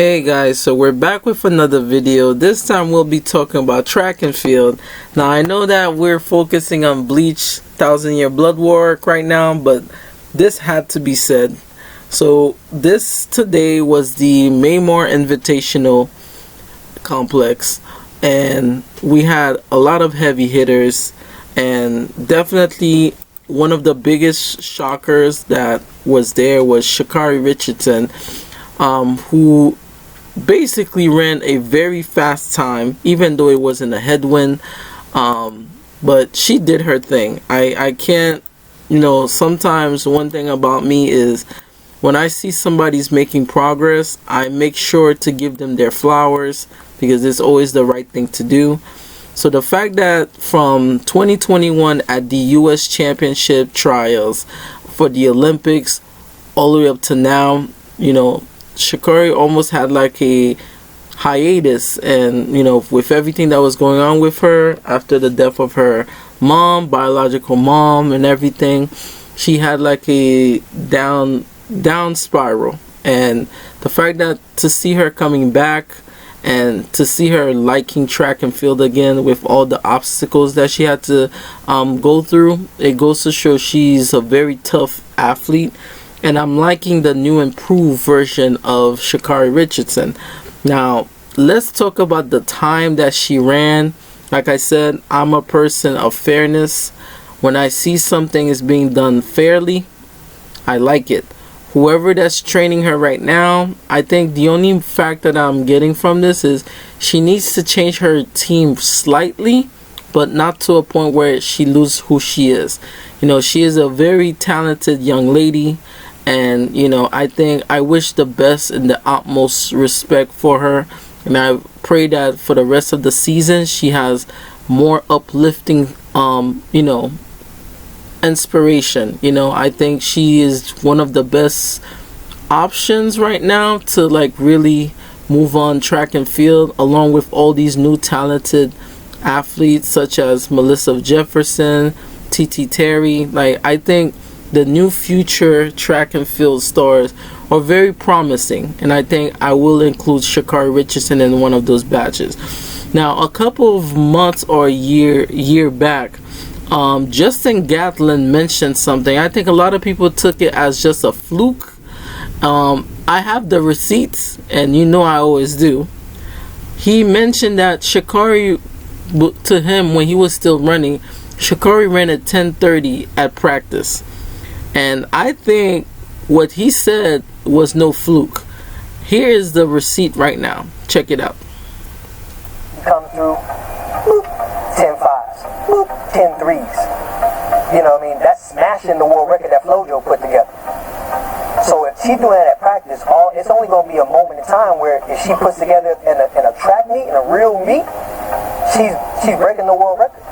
Hey guys, so we're back with another video. This time we'll be talking about track and field. Now I know that we're focusing on Bleach 1000-Year Blood War right now, but this had to be said. So this today was the Miramar Invitational complex, and we had a lot of heavy hitters, and definitely one of the biggest shockers that was there was Sha'Carri Richardson, who basically ran a very fast time, even though it wasn't a headwind. But she did her thing. I can't, sometimes one thing about me is when I see somebody's making progress, I make sure to give them their flowers, because it's always the right thing to do. So the fact that from 2021 at the US Championship trials for the Olympics all the way up to now, Shacarri almost had like a hiatus, and with everything that was going on with her after the death of her mom, biological mom, and everything, she had like a down spiral. And the fact that to see her coming back and to see her liking track and field again with all the obstacles that she had to go through, it goes to show she's a very tough athlete. And I'm liking the new improved version of Sha'Carri Richardson. Now, let's talk about the time that she ran. Like I said, I'm a person of fairness. When I see something is being done fairly, I like it. Whoever that's training her right now, I think the only fact that I'm getting from this is she needs to change her team slightly, but not to a point where she loses who she is. She is a very talented young lady. And I wish the best and the utmost respect for her, and I pray that for the rest of the season she has more uplifting inspiration. I think she is one of the best options right now to really move on track and field, along with all these new talented athletes such as Melissa Jefferson, TT Terry. I think the new future track and field stars are very promising, and I think I will include Sha'Carri Richardson in one of those batches. Now, a couple of months or a year back, Justin Gatlin mentioned something. I think a lot of people took it as just a fluke. I have the receipts, and I always do. He mentioned that Sha'Carri, to him when he was still running, Sha'Carri ran at 10:30 at practice. And I think what he said was no fluke. Here is the receipt right now. Check it out. Come through, boop, 10 5s, boop, 10 3s. That's smashing the world record that Flojo put together. So if she's doing that at practice, it's only going to be a moment in time where if she puts together in a track meet, in a real meet, she's breaking the world record.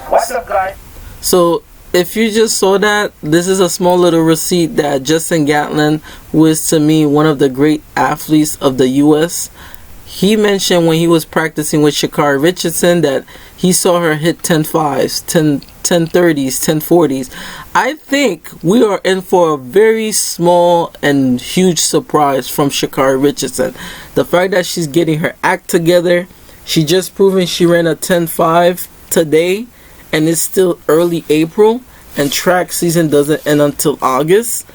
What's up, guys? So if you just saw that, this is a small little receipt that Justin Gatlin, who is to me one of the great athletes of the US, he mentioned when he was practicing with Sha'Carri Richardson that he saw her hit 10 5s, 10 30s, 10 40s. I think we are in for a very small and huge surprise from Sha'Carri Richardson. The fact that she's getting her act together, she just proven she ran a 10 5 today, and it's still early April, and track season doesn't end until August.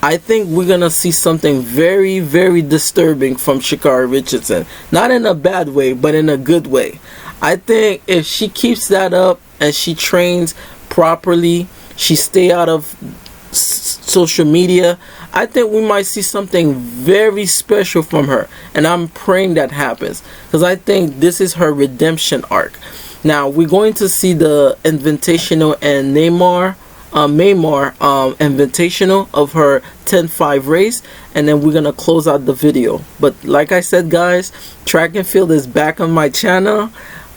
I think we're gonna see something very, very disturbing from Sha'Carri Richardson. Not in a bad way, but in a good way. I think if she keeps that up and she trains properly, she stay out of social media, I think we might see something very special from her, and I'm praying that happens, because I think this is her redemption arc. Now we're going to see the Invitational and Miramar Invitational of her 10-5 race, and then we're gonna close out the video. But like I said, guys, track and field is back on my channel.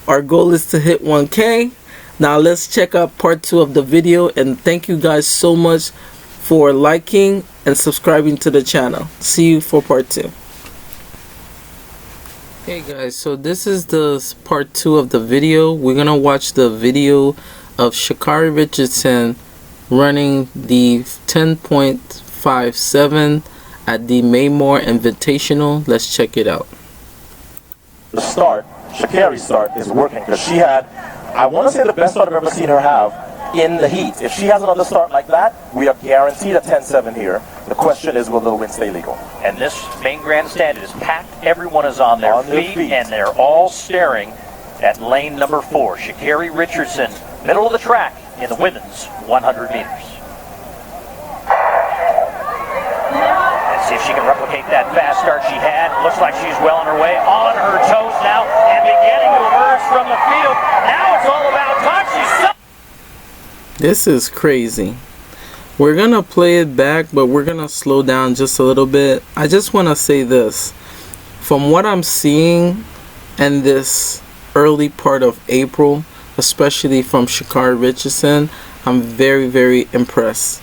Our goal is to hit 1K. Now let's check out part 2 of the video, and thank you guys so much for liking and subscribing to the channel. See you for part 2. Hey guys, so this is the part 2 of the video. We're gonna watch the video of Sha'Carri Richardson running the 10.57 at the Miramar Invitational. Let's check it out. The start, Sha'Carri's start, is working because she had, I want to say, the best start I've ever seen her have in the heat. If she has another start like that, we are guaranteed a 10-7 here. The question is, will the win stay legal? And this main grandstand is packed. Everyone is on their feet, and they're all staring at lane number 4. Sha'Carri Richardson, middle of the track in the women's 100 meters. Let's see if she can replicate that fast start she had. Looks like she's well on her way, on her toes now, and beginning to emerge from the field. Now it's all about time. She's This is crazy. We're gonna play it back, but we're gonna slow down just a little bit. I just want to say this. From what I'm seeing in this early part of April, especially from Sha'Carri Richardson, I'm very, very impressed.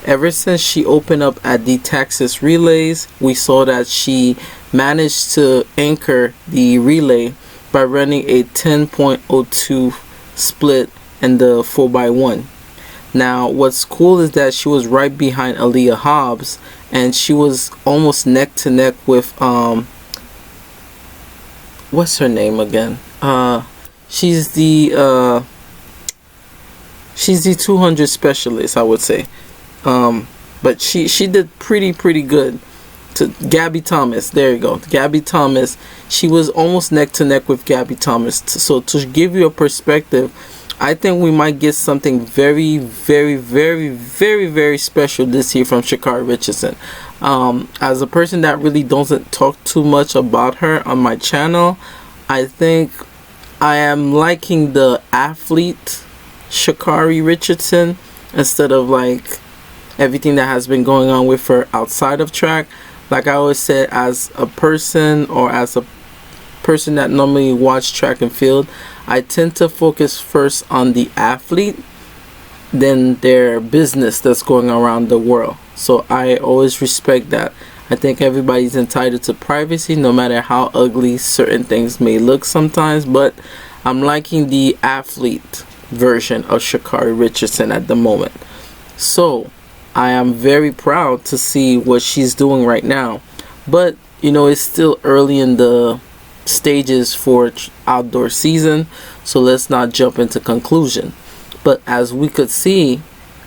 Ever since she opened up at the Texas relays, we saw that she managed to anchor the relay by running a 10.02 split in the 4x1. Now what's cool is that she was right behind Aaliyah Hobbs, and she was almost neck to neck with what's her name again? She's the 200 specialist, I would say. But she did pretty good. To Gabby Thomas, there you go, Gabby Thomas. She was almost neck to neck with Gabby Thomas. So to give you a perspective, I think we might get something very special this year from Sha'Carri Richardson. As a person that really doesn't talk too much about her on my channel, I think I am liking the athlete Sha'Carri Richardson instead of like everything that has been going on with her outside of track. Like I always said, as a person or as a person that normally watch track and field, I tend to focus first on the athlete than their business that's going around the world. So I always respect that. I think everybody's entitled to privacy, no matter how ugly certain things may look sometimes, but I'm liking the athlete version of Sha'Carri Richardson at the moment. So I am very proud to see what she's doing right now, but you know, it's still early in the stages for outdoor season, so let's not jump into conclusion. But as we could see,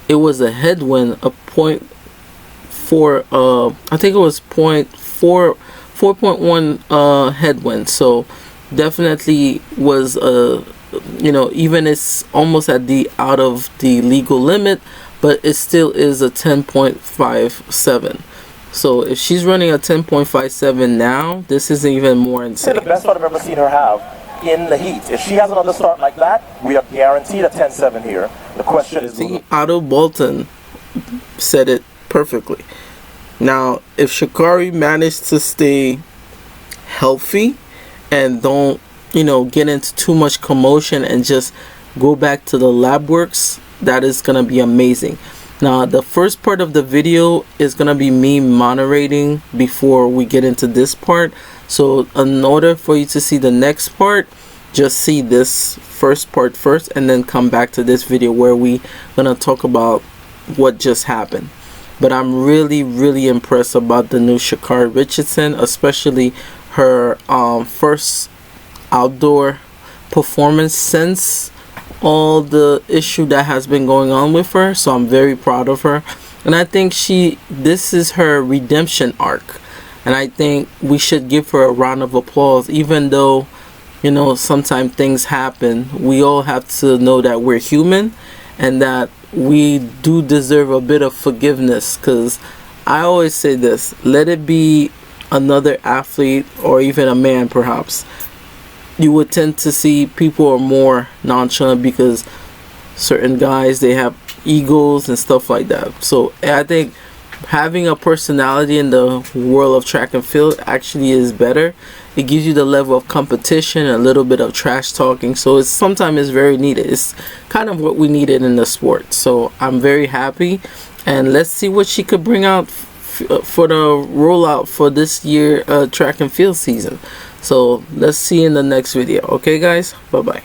it was a headwind of 0.4 I think it was 4.1 headwind. So definitely was you know, even it's almost at the out of the legal limit, but it still is a 10.57. So if she's running a 10.57 now, this is even more insane. The best start I've ever seen her have in the heat. If she has another start like that, we are guaranteed a 10-7 here. The question is, Otto Bolton said it perfectly. Now, if Sha'Carri managed to stay healthy and don't, you know, get into too much commotion and just go back to the lab works, that is gonna be amazing. Now the first part of the video is gonna be me moderating before we get into this part. So in order for you to see the next part, just see this first part first and then come back to this video where we gonna talk about what just happened. But I'm really impressed about the new Sha'Carri Richardson, especially her first outdoor performance since all the issue that has been going on with her. So I'm very proud of her, and I think this is her redemption arc, and I think we should give her a round of applause. Even though, you know, sometimes things happen, we all have to know that we're human and that we do deserve a bit of forgiveness. Because I always say this, let it be another athlete or even a man perhaps, you would tend to see people are more nonchalant because certain guys, they have egos and stuff like that. So I think having a personality in the world of track and field actually is better. It gives you the level of competition, a little bit of trash talking. So it's sometimes very needed. It's kind of what we needed in the sport. So I'm very happy, and let's see what she could bring out for the rollout for this year track and field season. So let's see in the next video. Okay guys, bye bye.